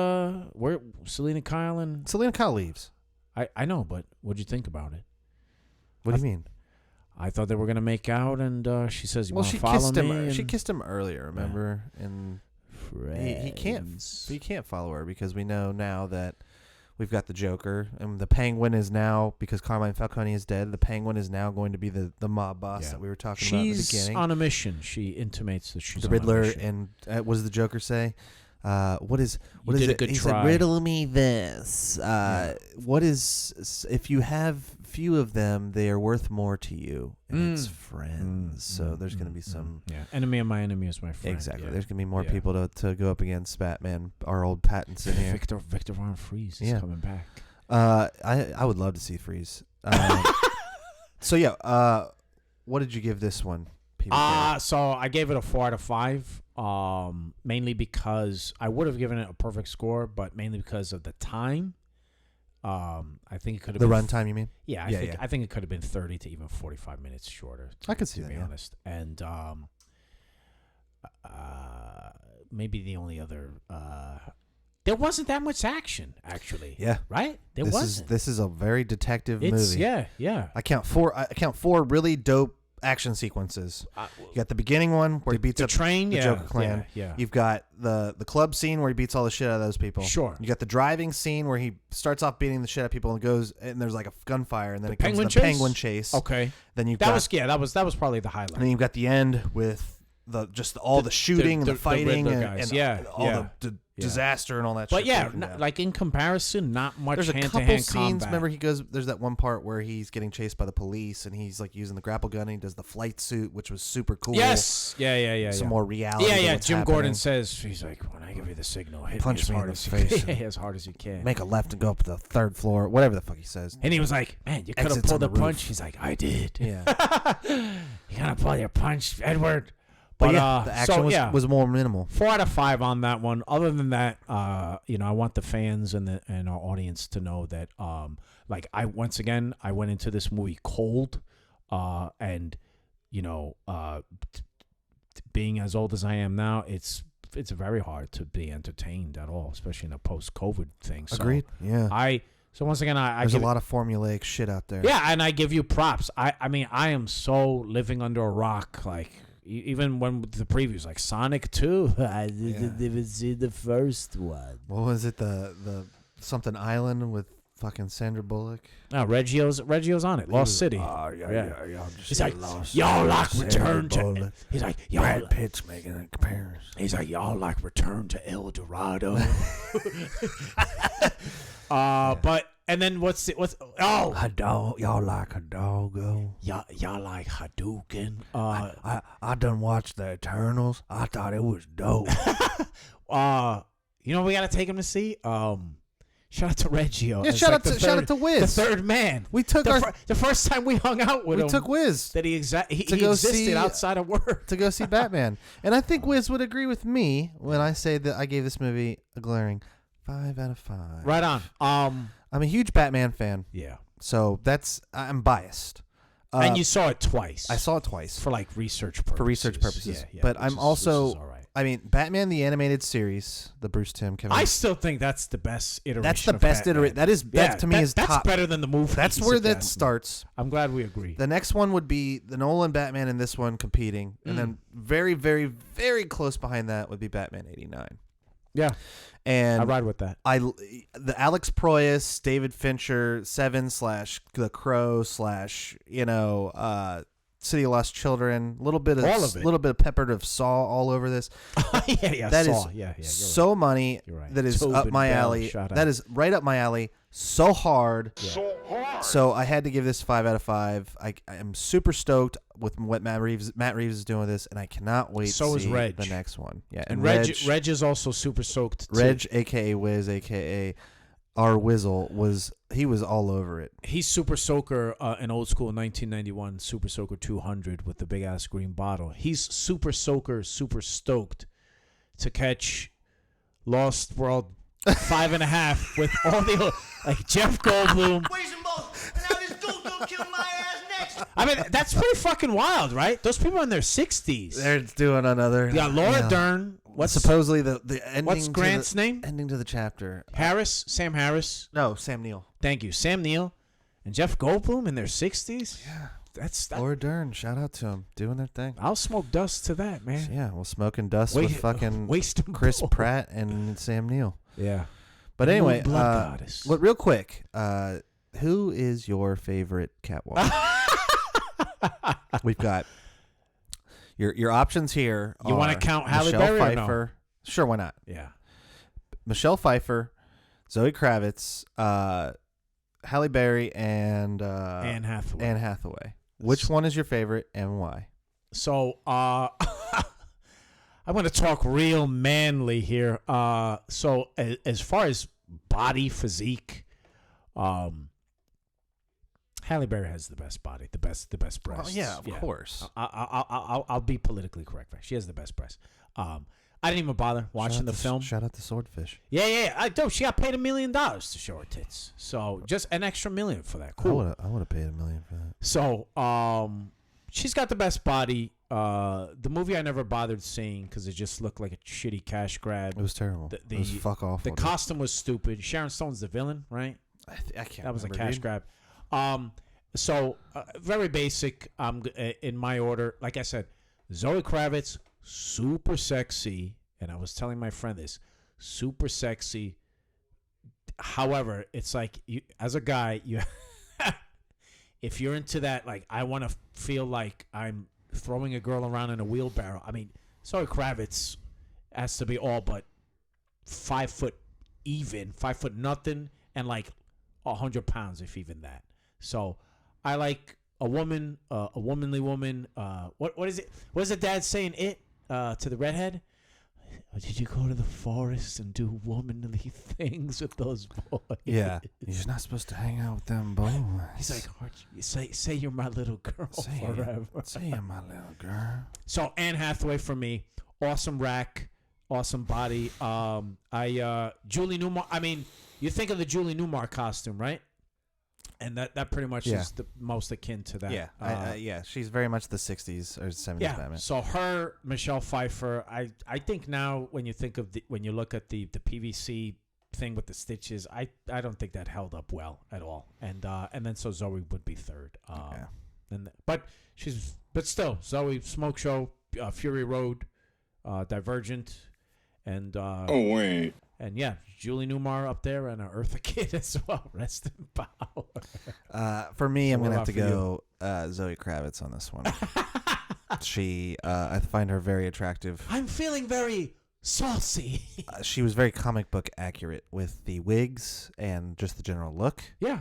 where Selena Kyle and Selena Kyle leaves. I know, but what'd you think about it? What do you mean? I thought they were gonna make out, and she says, "You want to she follow kissed me?" him. and She kissed him earlier. Remember? And he Friends. can't follow her because we know now that we've got the Joker, and the Penguin is now, because Carmine Falcone is dead, the Penguin is now going to be the mob boss that we were talking about at the beginning. She's on a mission. She intimates that she's the on Riddler, a mission. and what does the Joker say? What is did a it? good He try. said, riddle me this. What is, if you have few of them, they are worth more to you, and it's friends. So there's going to be some... Enemy of my enemy is my friend. Exactly. Yeah. There's going to be more people to go up against Batman, our old Pattinson here. Victor Von Fries is coming back. I would love to see Freeze. So what did you give this one? PBK? So I gave it a 4 out of 5. Mainly because I would have given it a perfect score, but mainly because of the time. I think it could have the been runtime, you mean? Yeah, I think it could have been 30 to even 45 minutes shorter. I could see to that, be honest. And maybe the only other there wasn't that much action actually. Yeah. Right? There wasn't. This is a very detective movie. Yeah. I count four really dope action sequences. You got the beginning one where he beats the up train, the Joker clan. Yeah. You've got the club scene where he beats all the shit out of those people. Sure. You got the driving scene where he starts off beating the shit out of people and goes, and there's like a gunfire, and then it comes to the penguin chase. Okay. Then you've that was probably the highlight. And then you've got the end with all the shooting and the fighting and all the disaster and all that but shit. But like in comparison, not much there's a hand-to-hand couple scenes. combat. Remember, there's that one part where he's getting chased by the police and he's like using the grapple gun and he does the flight suit, which was super cool. Yes. Yeah. Some more reality. Yeah. Jim Gordon happening. says, he's like, when I give you the signal, hit Punch me me as in hard the as face. you can. As hard as you can. Make a left and go up to the third floor, whatever the fuck he says. And he was like, man, you could have Exits pulled on a the punch. roof. He's like, I did. Yeah. You gotta pull your punch, Edward. But the action was more minimal. 4 out of 5 on that one. Other than that, I want the fans and our audience to know that, I went into this movie cold, and being as old as I am now, it's very hard to be entertained at all, especially in a post-COVID thing. So Agreed. Yeah. So once again, there's a lot of formulaic shit out there. Yeah, and I give you props. I mean, I am so living under a rock, like. Even when the previews, like Sonic 2, I didn't even see the first one. What was it? The something island with fucking Sandra Bullock? No, Reggio's on it. Lost City. Oh, yeah. He's like, y'all like Return to... He's like, y'all... Brad Pitt's making a comparison. He's like, y'all like Return to El Dorado. But... And then what's y'all like a doggo? Y'all like Hadouken? I done watched the Eternals. I thought it was dope. You know what we gotta take him to see? Shout out to Reggio. Yeah, shout out to Wiz. The third man. We took the first time we hung out with him. We took Wiz. That he existed outside of work. To go see Batman. And I think Wiz would agree with me when I say that I gave this movie a glaring 5 out of 5. Right on. I'm a huge Batman fan. Yeah. So I'm biased. And you saw it twice. I saw it twice. For like research purposes. Yeah, but I'm also... all right. I mean, Batman the Animated Series, the Bruce Timm, Kevin. I still think that's the best iteration. That's the best iteration. That to me is top. That's better than the movie. That's where that starts. I'm glad we agree. The next one would be the Nolan Batman and this one competing, and then very, very, very close behind that would be Batman '89. Yeah, and I ride with that. The Alex Proyas, David Fincher, Seven / The Crow / City of Lost Children, little bit of peppered of Saw all over this. Yeah, that Saw. is so right. money. Right. That is up my alley. That is right up my alley. So hard. Yeah. So I had to give this 5 out of 5. I am super stoked with what Matt Reeves is doing with this, and I cannot wait to see the next one. Yeah, and Reg is also super stoked. Reg, aka Wiz, aka our Wizzle, was all over it. He's Super Soaker, an old school 1991 Super Soaker 200 with the big ass green bottle. He's Super Soaker, super stoked to catch Lost World 5.5 with all the like Jeff Goldblum. I mean, that's pretty fucking wild, right? Those people are in their 60s. They're doing another. You got Laura Dern. What's supposedly the ending? What's Grant's name? Ending to the chapter. Sam Harris. No, Sam Neill. Thank you, Sam Neill, and Jeff Goldblum in their 60s. Yeah, that's Laura Dern. Shout out to him, doing their thing. I'll smoke dust to that, man. Yeah, well, smoking dust with fucking Chris Pratt and Sam Neill. Yeah, but anyway, real quick, who is your favorite catwalk? We've got your options here. You want to count Halle Berry Pfeiffer? Or no? Sure, why not? Yeah, Michelle Pfeiffer, Zoe Kravitz, Halle Berry, and Anne Hathaway. Which one is your favorite and why? So I'm going to talk real manly here. So as far as body physique, Halle Berry has the best body, the best breasts. Oh, yeah, of course. I'll be politically correct. She has the best breasts. I didn't even bother watching the film. Shout out to Swordfish. Yeah. She got paid $1 million to show her tits. So just an extra $1 million for that. Cool. I would have paid $1 million for that. So she's got the best body. The movie I never bothered seeing because it just looked like a shitty cash grab. It was terrible. It was fuck off. The costume was stupid. Sharon Stone's the villain, right? I can't. That was a cash grab. So very basic. In my order, like I said, Zoe Kravitz, super sexy, and I was telling my friend this, super sexy. However, it's like you, as a guy, you, if you're into that, like I want to feel like I'm throwing a girl around in a wheelbarrow. I mean, Zoe Kravitz has to be all but 5 foot even, 5 foot nothing, and like 100 pounds, if even that. So I like a woman, a womanly woman. What is it? What does the dad say in It to the redhead? Did you go to the forest and do womanly things with those boys? Yeah, you're not supposed to hang out with them boys. He's like, Archie, say you're my little girl forever. Say you're my little girl. So Anne Hathaway for me, awesome rack, awesome body. Julie Newmar. I mean, you think of the Julie Newmar costume, right? And that pretty much is the most akin to that. Yeah, yeah, she's very much the 60s or 70s Batman. So her, Michelle Pfeiffer, I think now when you think of when you look at the PVC thing with the stitches, I don't think that held up well at all. And then so Zoe would be third. But still Zoe, Smoke Show, Fury Road, Divergent, and oh wait. And yeah, Julie Newmar up there and Eartha Kitt as well. Rest in power. For me, I'm going to have to go Zoe Kravitz on this one. I find her very attractive. I'm feeling very saucy. She was very comic book accurate with the wigs and just the general look. Yeah.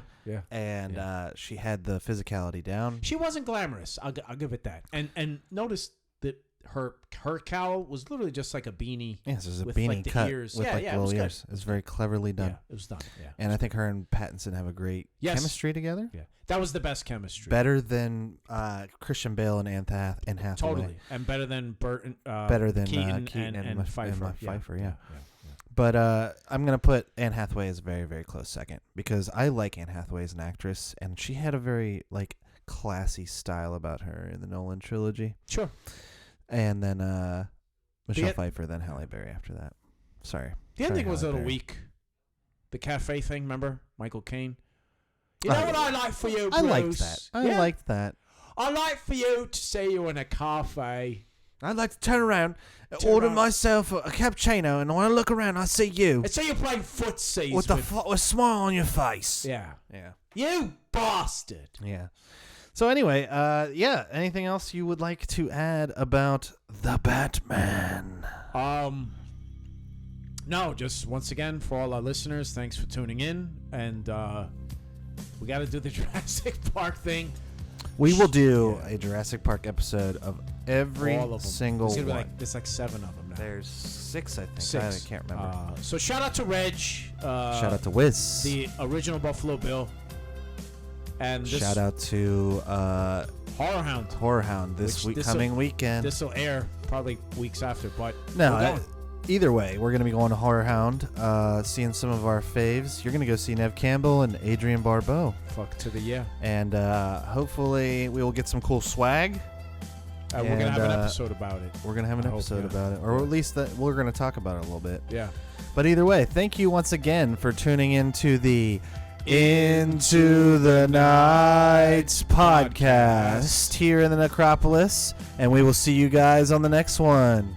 And she had the physicality down. She wasn't glamorous. I'll give it that. And notice that her cowl was literally just like a beanie. Yes, there's a with, beanie like, the cut ears. with like little ears. It's very cleverly done. Yeah, it was done. Yeah, and I think her and Pattinson have a great chemistry together. Yeah, that was the best chemistry. Better than Christian Bale and Anne Hathaway. Totally, and better than Burton. Better than Keaton and Pfeiffer. Pfeiffer, yeah. But I'm gonna put Anne Hathaway as a very, very close second because I like Anne Hathaway as an actress, and she had a very like classy style about her in the Nolan trilogy. Sure. And then Michelle Pfeiffer, then Halle Berry after that. Sorry. The ending was a little weak. The cafe thing, remember? Michael Caine. You know what I like for you, Bruce? I liked that. I liked that. I like for you to see you in a cafe. I'd like to turn around, order myself a cappuccino, and when I look around, I see you. And see you playing footsies. With a smile on your face. Yeah. Yeah. You bastard. Yeah. So anyway, anything else you would like to add about The Batman? No, just once again, for all our listeners, thanks for tuning in. And we got to do the Jurassic Park thing. We will do a Jurassic Park episode of every single one. There's like 7 of them now. There's 6, I think. 6. I can't remember. So shout out to Reg. Shout out to Wiz. The original Buffalo Bill. And shout out to Horror Hound this coming weekend. This will air probably weeks after, but no. Either way, we're going to be going to Horror Hound, seeing some of our faves. You're going to go see Nev Campbell and Adrienne Barbeau. Fuck to the yeah. And hopefully we will get some cool swag. We're going to have an episode about it. We're going to have an episode about it. Or at least we're going to talk about it a little bit. Yeah. But either way, thank you once again for tuning into the Into the Nights podcast here in the Necropolis. And we will see you guys on the next one.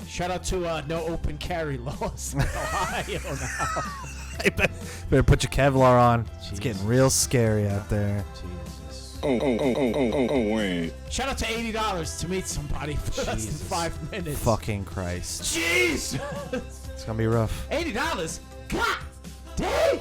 Shout out to no open carry laws in Ohio now. Better put your Kevlar on. Jesus. It's getting real scary out there. Jesus. Oh, wait. Shout out to $80 to meet somebody for less than 5 minutes. Fucking Christ. Jeez. It's going to be rough. $80? God damn.